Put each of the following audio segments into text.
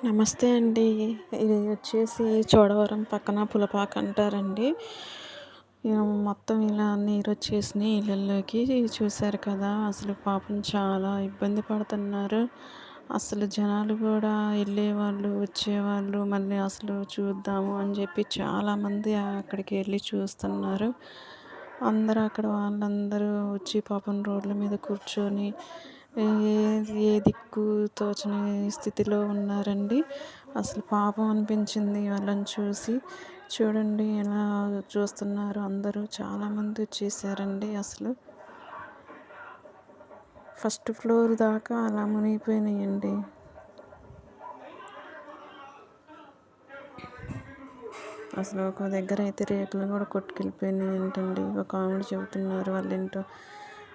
నమస్తే అండి. ఇది వచ్చేసి చోడవరం పక్కన పులపాక అంటారండి. మొత్తం ఇలా నీరొచ్చేసినాయి ఇళ్ళల్లోకి. చూశారు కదా! అసలు పాపం చాలా ఇబ్బంది పడుతున్నారు. అసలు జనాలు కూడా వెళ్ళేవాళ్ళు, వచ్చేవాళ్ళు, మళ్ళీ అసలు చూద్దాము అని చెప్పి చాలామంది అక్కడికి వెళ్ళి చూస్తున్నారు. అందరూ అక్కడ వాళ్ళందరూ వచ్చి పాపం రోడ్ల మీద కూర్చొని ఏ ఏ దిక్కు తోచని స్థితిలో ఉన్నారండి. అసలు పాపం అనిపించింది వాళ్ళని చూసి. చూడండి ఎలా చూస్తున్నారు అందరూ. చాలామంది వచ్చేసారండి. అసలు ఫస్ట్ ఫ్లోర్ దాకా అలా మునిగిపోయినాయండి. అసలు ఒక దగ్గర అయితే రేకులు కూడా కొట్టుకెళ్ళిపోయినాయి ఏంటండి. ఒక ఆవిడ చెబుతున్నారు వాళ్ళేంటో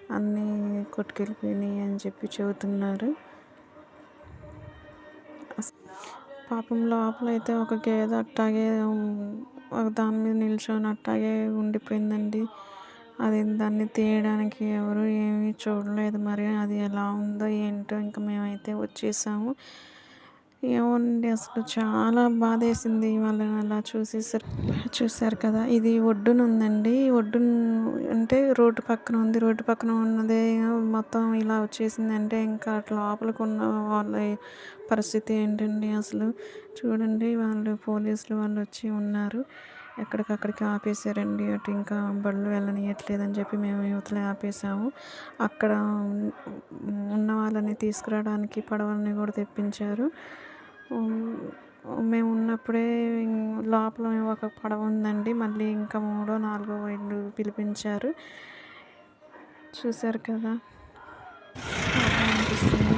అన్నీ కొట్టుకెళ్ళిపోయినాయి అని చెప్పి చెబుతున్నారు. పాపం లోపలైతే ఒక గేదె అట్టాగే దాని మీద నిల్చొని అట్టాగే ఉండిపోయిందండి. దాన్ని తీయడానికి ఎవరు ఏమీ చూడలేదు. మరి అది ఎలా ఉందో ఏంటో. ఇంకా మేమైతే వచ్చేసాము. ఏమోనండి, అసలు చాలా బాధేసింది వాళ్ళని అలా చూశారు కదా! ఇది ఒడ్డున ఉందండి. ఒడ్డున అంటే రోడ్డు పక్కన ఉంది. రోడ్డు పక్కన ఉన్నదే మొత్తం ఇలా వచ్చేసిందంటే ఇంకా అట్లా లోపలికి ఉన్న వాళ్ళ పరిస్థితి ఏంటండి అసలు. చూడండి, వాళ్ళు పోలీసులు వాళ్ళు వచ్చి ఉన్నారు. ఎక్కడికక్కడికి ఆపేశారండి. అటు ఇంకా బళ్ళు వెళ్ళనియట్లేదని చెప్పి మేము యువతలే ఆపేసాము. అక్కడ ఉన్న వాళ్ళని తీసుకురావడానికి పడవల్ని కూడా తెప్పించారు. మేము ఉన్నప్పుడే లోపల ఒక పడవ ఉందండి. మళ్ళీ ఇంకా 3, 4 వీళ్ళు పిలిపించారు. చూశారు కదా! అనిపిస్తుంది.